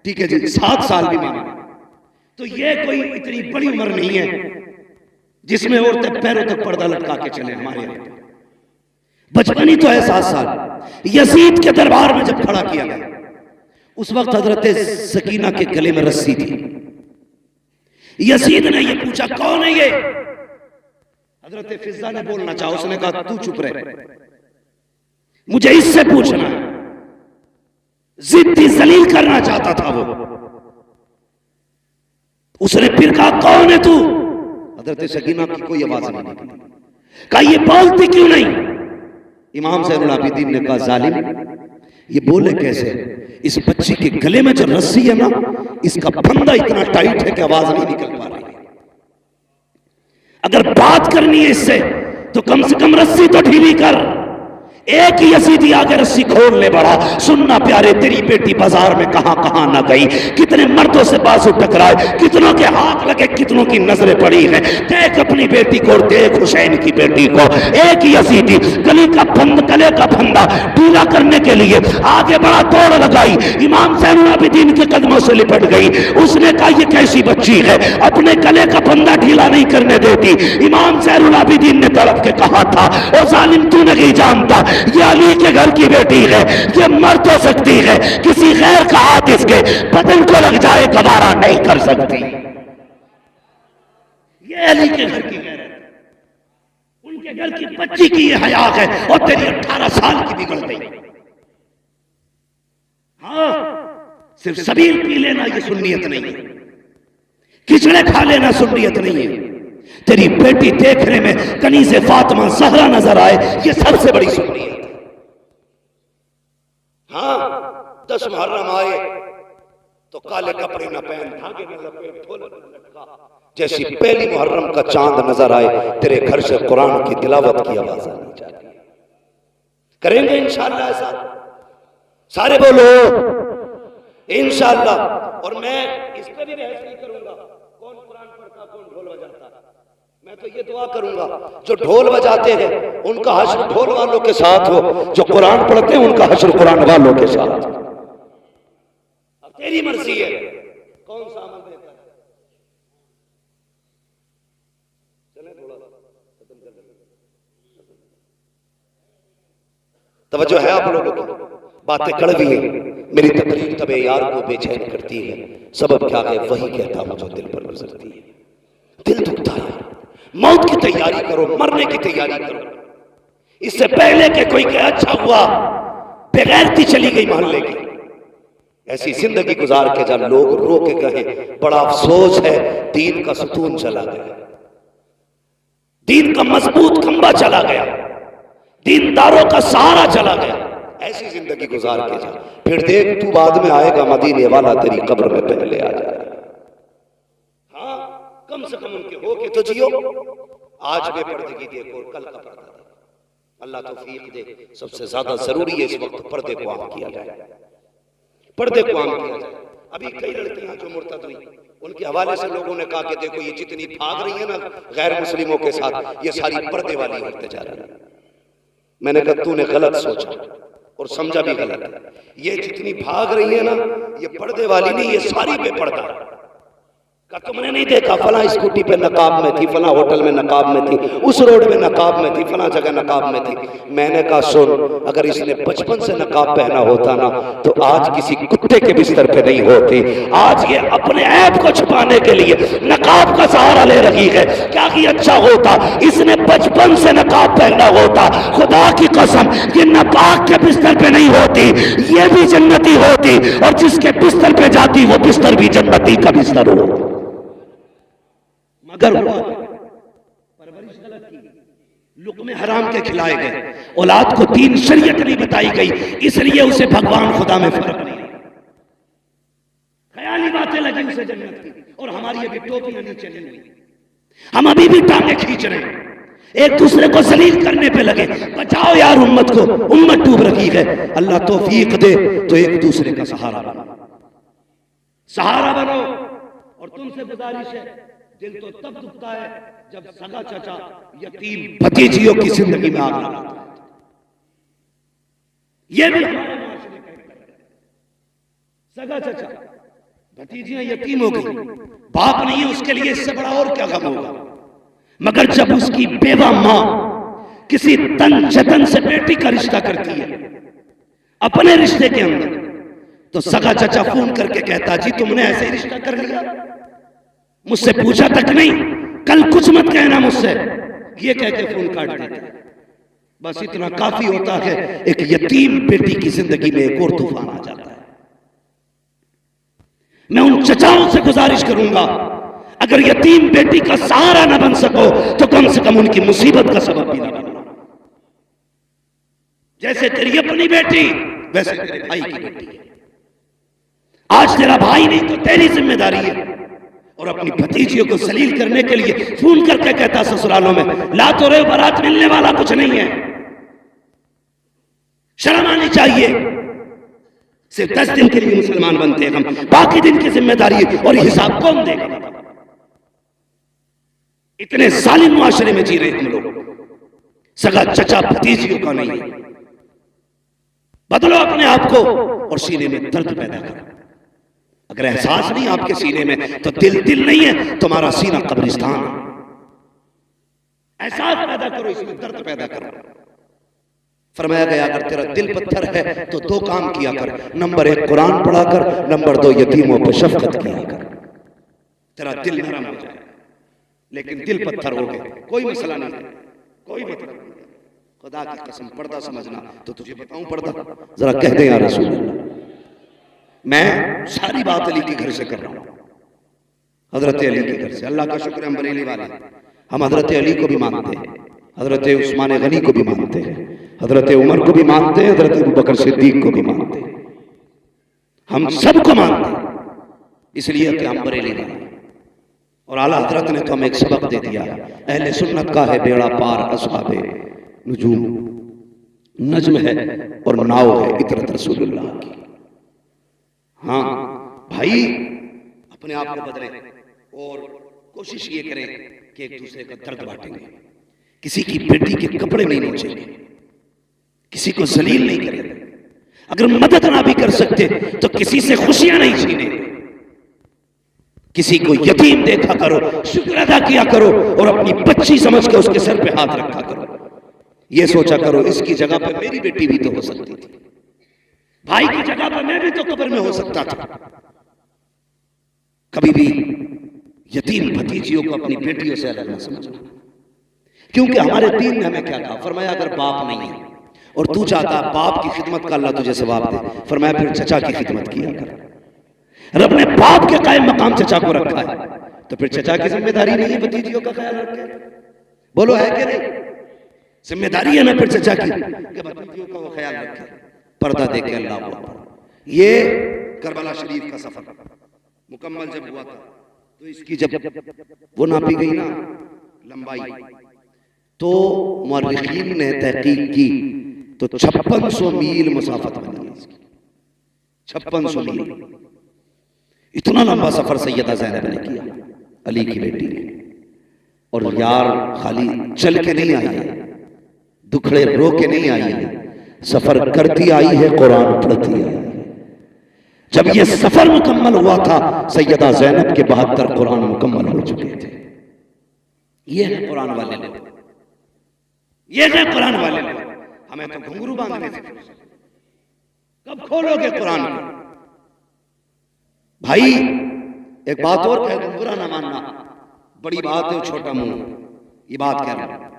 ठीक है जी। 7 साल भी माने तो ये कोई इतनी बड़ी उम्र नहीं है जिसमें औरतें पैरों तक पर्दा लटका के चले। हमारे यहाँ बचपन ही तो है 7 साल। यजीद के दरबार में जब खड़ा किया गया, उस वक्त हजरत सकीना के गले में रस्सी थी। यजीद ने ये पूछा, कौन है ये? हजरत फिजा ने बोलना चाहा, उसने कहा तू चुप रहे, मुझे इससे पूछना है। जिद्दी जलील करना चाहता था वो। उसने फिर कहा कौन है तू? हजरत सकीना की कोई आवाज नहीं निकली। कहा ये बोलती क्यों नहीं? इमाम ज़ैनुल आबिदीन ने कहा जालिम, ये बोले कैसे? इस बच्ची के गले में जो रस्सी है ना, इसका फंदा इतना टाइट है कि आवाज नहीं निकल पा रही। अगर बात करनी है इससे तो कम से कम रस्सी तो ढीली कर। एक ही यजीदी आगे रस्सी खोलने बढ़ा, सुनना प्यारे तेरी बेटी बाजार में कहां कहां ना गई, कितने मर्दों से बाजू टकराए, कितनों के हाथ लगे, कितनों की नजरें पड़ी हैं। देख अपनी बेटी को, देख हुसैन की बेटी को। एक ही यजीदी गले का फंदा ढीला करने के लिए आगे बड़ा, दौड़ लगाई, इमाम ज़ैनुल आबिदीन के कदमों से लिपट गई। उसने कहा ये कैसी बच्ची है, अपने गले का फंदा ढीला नहीं करने देती। इमाम ज़ैनुल आबिदीन ने तड़प के कहा था, ओ जालिम तू नहीं जानता ये अली के घर की बेटी है, ये मर तो सकती है, किसी गैर का हाथ इसके बदन को लग जाए गवारा नहीं कर सकती। ये अली के घर की गैर है, उनके घर की बच्ची की ये हया है, और तेरी 18 साल की बिगड़ गई। हाँ, सिर्फ सबील पी लेना ये सुन्नियत नहीं है, खिचड़े खा लेना सुन्नियत नहीं है। तेरी बेटी देखने में कनीज़े फातिमा ज़हरा नजर आए, ये सबसे बड़ी सुन्नियत है। हाँ, 10 मुहर्रम आए तो काले कपड़े न पहन, धागे न लपेट, ढोलक न लटका, जैसी पहली मुहर्रम का चांद नजर आए तेरे घर से कुरान की तिलावत की आवाज आनी चाहिए। करेंगे इंशाअल्लाह ऐसा, सारे बोलो इंशाअल्लाह। और मैं इस पर भी बहस नहीं करूंगा कौन कुरान पढ़ता कौन ढोल बजाता। मैं तो ये दुआ करूंगा जो ढोल बजाते हैं उनका हश्र ढोल वालों के साथ हो, जो कुरान पढ़ते हैं उनका हश्र कुरान वालों के साथ। अब तेरी मर्जी है कौन सा अमल देता है। चले थोड़ा खत्म कर दे, तवज्जो है आप लोगों की। बातें कड़वी हैं, मेरी तकरीर तबे यार को बेचैन करती है, सबब क्या है वही कहता हूं जो दिल पर गुजरती है। दिल दुखता है, मौत की तैयारी करो, मरने की तैयारी करो, इससे पहले कि कोई कहे अच्छा हुआ बेगैरती चली गई मोहल्ले की। ऐसी जिंदगी गुजार के जब लोग रो के कहे बड़ा अफसोस है दीन का सुतून चला गया, दीन का मजबूत खंबा चला गया, दीनदारों का सहारा चला गया। ऐसी जिंदगी गुजार के जा, फिर देख तू बाद में आएगा मदीने वाला तेरी कब्र में पहले आ जाएगा। हाँ, कम से कम उनके हो के तो जियो। आज बेपर्दगी देखो और कल का पर्दा देखो। अल्लाह तौफीक दे। सबसे ज्यादा जरूरी है इस वक्त पर्दे को आम किया जाए, पर्दे को आम किया जाए। अभी कई लड़कियां जो मुर्तद हुई उनके हवाले से लोगों ने कहा कि देखो ये जितनी भाग रही है ना गैर मुस्लिमों के साथ, ये सारी पर्दे वाली होते जा रही है। मैंने कहा तूने गलत सोचा और समझा भी गलत है। ये जितनी भाग रही है ना ये पर्दे वाली नहीं, ये सारी बेपर्दा। का तुमने नहीं देखा फला स्कूटी पे नकाब में थी, फला होटल में नकाब में थी, उस रोड में नकाब में थी, फला जगह नकाब में थी। मैंने कहा सुन, अगर इसने बचपन से नकाब पहना होता ना तो आज किसी कुत्ते के बिस्तर पे नहीं होती। आज ये अपने ऐप को छुपाने के लिए नकाब का सहारा ले रही है। क्या कि अच्छा होता इसने बचपन से नकाब पहना होता, खुदा की कसम ये नापाक के बिस्तर पे नहीं होती, ये भी जन्नती होती, और जिसके बिस्तर पे जाती वो बिस्तर भी जन्नती का बिस्तर हो। मगर हुआ परवरिश गलत की, लुक़्मे हराम के खिलाए गए, औलाद को दीन शरीयत नहीं बताई गई, इसलिए उसे भगवान खुदा में फर्क नहीं। ख्याली बातें लगी उसे जन्नत की, और हमारी अभी टोपियां नीचे नहीं हुई, हम अभी भी टांगे खींच रहे हैं, एक दूसरे को जलील करने पे लगे। बचाओ यार उम्मत को, उम्मत डूब रही है। अल्लाह तौफीक दे तो एक दूसरे का सहारा बनो, सहारा बनो। और तुमसे गुजारिश है, दिल तो तब दुखता है जब सगा चाचा यतीम भतीजियों की जिंदगी में आग लगाता है। यह भी हमारे माशरे का एक है। सगा चाचा भतीजियां यतीम हो गई, बाप नहीं है उसके लिए, इससे बड़ा और क्या गम होगा। मगर जब उसकी बेवा मां किसी तन जतन से बेटी का रिश्ता करती है अपने रिश्ते के अंदर, तो सगा चाचा फोन करके कहता जी तुमने ऐसे ही रिश्ता कर लिया, मुझसे पूछा तक नहीं, कल कुछ मत कहना मुझसे, ये कह के फोन काट देते। बस इतना काफी होता है, एक यतीम बेटी की जिंदगी में एक और तूफान आ जाता है। मैं उन चचाओं से गुजारिश करूंगा, अगर यतीम बेटी का सहारा न बन सको तो कम से कम उनकी मुसीबत का सबब भी न बनना। जैसे तेरी अपनी बेटी वैसे तेरे भाई की बेटी है। आज तेरा भाई नहीं तो तेरी जिम्मेदारी है। और अपनी भतीजियों को जलील करने के लिए फोन करके कहता ससुरालों में ला तो रहे बारात मिलने वाला कुछ नहीं है। शर्म आनी चाहिए। सिर्फ 10 दिन के लिए मुसलमान बनते हैं हम, बाकी दिन की जिम्मेदारी और हिसाब कौन देगा? इतने जालिम मुआशरे में जी रहे हम लोग, सगा चचा भतीजियों का नहीं। बदलो अपने आप को और सीने में दर्द पैदा करो। अगर एहसास नहीं आपके सीने में तो दिल नहीं है, तुम्हारा सीना कब्रिस्तान है। एहसास पैदा करो, इसमें दर्द पैदा करो। फरमाया गया अगर तेरा दिल पत्थर है तो 2 काम किया कर। नंबर 1 कुरान पढ़ा कर, नंबर 2 यतीमों पर शफकत किया कर। तेरा दिल नरम हो जाए। लेकिन दिल पत्थर हो गए, कोई मसला नहीं है, कोई मतलब नहीं। खुदा की कसम पर्दा समझना तो तुझे बताऊं पर्दा, जरा कह दे या रसूल अल्लाह। मैं सारी बात अली के घर से कर रहा हूं, हजरत अली के घर से। अल्लाह का शुक्र हम बरेली वाले, हम हजरत अली को भी मानते हैं, हजरत उस्मान गनी को भी मानते हैं, हजरत उमर को भी मानते हैं, हजरत अबू बकर सिद्दीक को भी मानते हैं। हम सबको मानते हैं इसलिए कि हम बरेली वाले। और आला हजरत ने तो हमें एक सबक दे दिया, अहले सुन्नत का है बेड़ा पार, असहाबे नुजूम नज्म है और नाव है इतरत रसूलुल्लाह की। हाँ भाई, अपने आप को बदलें और कोशिश ये करें कि एक दूसरे का दर्द बांटेंगे। किसी की बेटी के कपड़े नहीं नोचेंगे, किसी को जलील नहीं करेंगे। अगर मदद ना भी कर सकते तो किसी से खुशियां नहीं छीनेंगे। किसी को यतीम देखा करो, शुक्र अदा किया करो और अपनी बच्ची समझ के उसके सर पे हाथ रखा करो। ये सोचा करो इसकी जगह पे मेरी बेटी भी तो हो सकती थी, भाई की जगह पे मैं भी तो कब्र में हो सकता था। कभी भी यतीम भतीजियों को अपनी बेटियों से अलग न समझना, क्योंकि हमारे दीन ने हमें क्या कहा? फरमाया अगर बाप नहीं है और तू चाहता बाप की खिदमत का अल्लाह तुझे सवाब दे, फरमाया फिर चचा की खिदमत किया कर। रब ने बाप के कायम मकाम चचा को रखा है, तो फिर चचा की जिम्मेदारी नहीं है भतीजियों का ख्याल रखे? बोलो है कि नहीं? जिम्मेदारी है ना फिर चचा की कि भतीजियों का वो ख्याल रखे, पर्दा देके। अल्लाह को ये करबला शरीफ का सफर मुकम्मल जब हुआ था तो इसकी जब वो नापी गई ना लंबाई, तो मुअर्रिखीन ने तहकीक की तो 5600 मील मुसाफत बनी है इसकी। 5600 मील, इतना लंबा सफर सैयदा ज़ैनब ने किया, अली की बेटी ने। और यार खाली चल के नहीं आई है, दुखड़े रो के नहीं आई है, सफर करती आई है, कुरान पढ़ती आई है। जब ये सफर मुकम्मल हुआ था सैयदा ज़ैनब के 72 कुरान मुकम्मल हो चुके थे। ये है कुरान वाले लोग, ये है कुरान वाले लोग। हमें तो घुंघरू बांधने से कब खोलोगे कुरान को? भाई एक बात और कह दूं, बुरा ना मानना, बड़ी बात है छोटा मुंह, ये बात कह रहा हूं।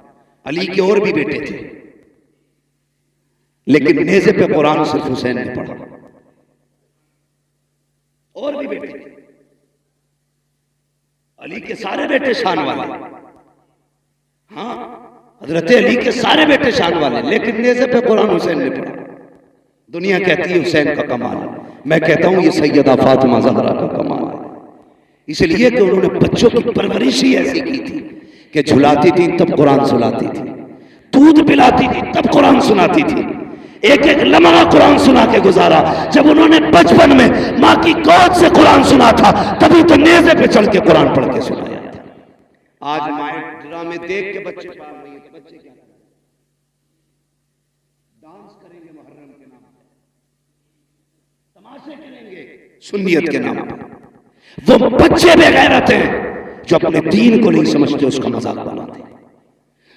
अली के और भी बेटे थे, लेकिन नेज़े पे कुरान सिर्फ हुसैन ने पढ़ा। और भी बेटे थे, अली के सारे बेटे शान वाले, हाँ हजरत अली के सारे बेटे शान वाले, लेकिन नेज़े पे कुरान हुसैन ने पढ़ा। दुनिया कहती है हुसैन का कमाल, मैं कहता हूं ये सैयदा फातिमा ज़हरा का कमाल है। इसलिए कि उन्होंने बच्चों की परवरिश ही ऐसी की थी कि झुलाती थी तब कुरान सुनाती थी, दूध पिलाती थी तब कुरान सुनाती थी, एक एक लम्हा कुरान सुना के गुजारा। जब उन्होंने बचपन में माँ की गोद से कुरान सुना था तभी तो नेज़े पे चढ़ के कुरान पढ़ के सुनाया था। आज माए ड्रामे देख के बच्चे पाल रही है, तो बच्चे क्या डांस करेंगे मुहर्रम के नाम पे, तमाशे करेंगे सुन्नियत के नाम पे। वो बच्चे बेगैरत हैं जो अपने दीन को नहीं समझते, उसका मजाक बनाते।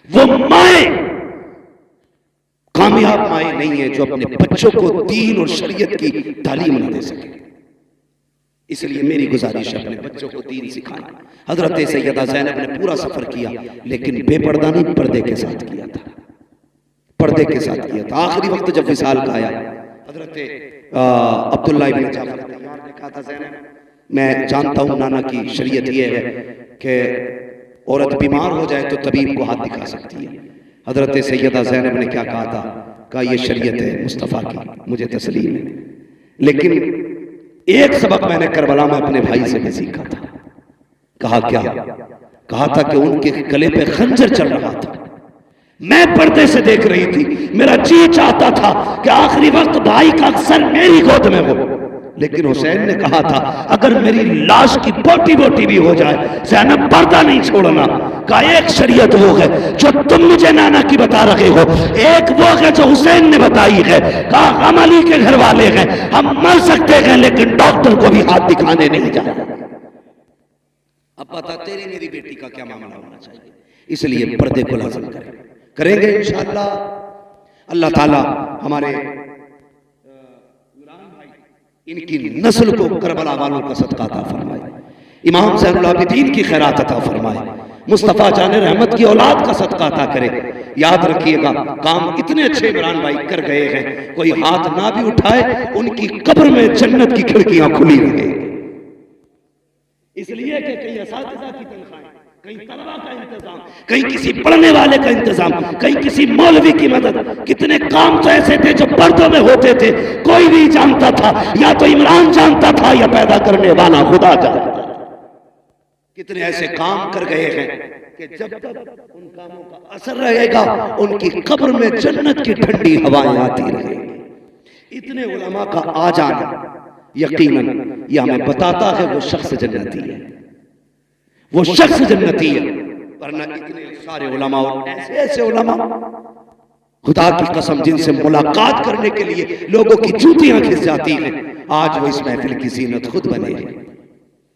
वो माए कामयाब माए नहीं है जो अपने बच्चों को दीन और शरीयत की तालीम न दे सके। इसलिए मेरी गुजारिश है अपने बच्चों को दीन सिखाएं। हजरत सैयदा ज़ैनब ने पूरा सफर किया, लेकिन बेपर्दा नहीं, पर्दे के साथ किया था, पर्दे के साथ किया था। आखिरी वक्त जब विसाल का आया, हजरत अब्दुल्लाह इब्न जाफर ने कहा था ज़ैनब मैं जानता हूं नाना की शरीयत ये है कि औरत बीमार हो जाए तो तबीब को हाथ दिखा सकती है। हजरत सैयदा ज़ैनब ने क्या कहा था? कहा ये शरीयत है मुस्तफ़ा की, मुझे तस्लीम है। लेकिन एक सबक मैंने करबला में अपने भाई से भी सीखा था। कहा क्या? कहा था कि उनके गले पे खंजर चल रहा था, मैं पर्दे से देख रही थी, मेरा जी चाहता था कि आखिरी वक्त भाई का सर मेरी गोद में हो, लेकिन हुसैन ने कहा था अगर मेरी लाश की बोटी बोटी भी हो जाए ज़ैनब पर्दा नहीं छोड़ना। का एक शरीयत वो है जो तुम मुझे नाना की बता रहे हो, एक वो है जो हुसैन ने बताई है। कहा हम अली के घर वाले हैं, हम मर सकते हैं लेकिन डॉक्टर को भी हाथ दिखाने नहीं जाए। अब बता तेरी मेरी बेटी का क्या मामला होना चाहिए, इसलिए पर्दे को लाज़िम करेंगे इंशाअल्लाह। अल्लाह ताला हमारे इनकी नस्ल को करबला वालों का सदका अता फरमाए, इमाम ज़ैनुल आबिदीन की खैरात अता फरमाए, मुस्तफ़ा जान रहमत की औलाद का सदका अता करे। याद रखिएगा काम इतने अच्छे इमरान भाई कर गए हैं, कोई हाथ ना भी उठाए उनकी कब्र में जन्नत की खिड़कियां खुली रहे, इसलिए कि कहीं असातिज़ा की तनख्वाहें, कहीं तलबा का इंतजाम, कहीं किसी पढ़ने वाले का इंतजाम, कहीं किसी मौलवी की मदद। कितने काम तो ऐसे थे जो पर्दों में होते थे, कोई नहीं जानता था, या तो इमरान जानता था या पैदा करने वाला खुदा जानता था। कितने ऐसे काम कर गए हैं कि जब तक उन कामों का असर रहेगा उनकी कब्र में जन्नत की ठंडी हवाएं आती रहेंगी। इतने उलमा का आ जाना यकीनन यह हमें बताता है वो शख्स जन्नती है, वो शख्स जन्नती है। वरना इतने सारे उलमा और ऐसे ऐसे उलमा खुदा की कसम जिनसे मुलाकात करने के लिए लोगों की जूतियां खिस जाती हैं, आज वो इस महफिल की जीनत खुद बने हैं।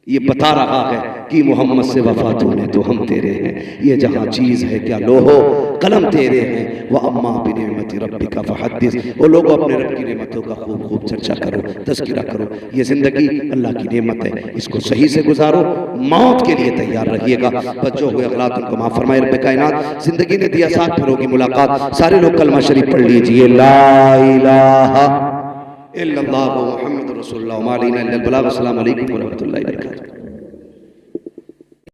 ये बता रहा है कि मोहम्मद से वफा तूने तो हम तेरे हैं, ये जहाँ चीज़ है क्या लोहो कलम तेरे हैं, वह अम्मा बिनेमति रब्बिका फहद्दिस। वो लोगों अपने रब की नेमतों का खूब खूब चर्चा करो, तज़किरा करो। ये ज़िंदगी अल्लाह की नेमत है, इसको सही से गुजारो, मौत के लिए तैयार रहिएगा। बच्चों हुए अगलात उनको माफ़ फरमाए रब्बे कायनात। ज़िंदगी ने दिया साथ, फिर होगी मुलाकात। सारे लोग कलमा शरीफ पढ़ लीजिए, ला इलाहा इल्लल्लाह मुहम्मद रसूलुल्लाह व मा अलैना इल्लल बलाग। अस्सलामु अलैकुम व रहमतुल्लाहि व बरकातुहू।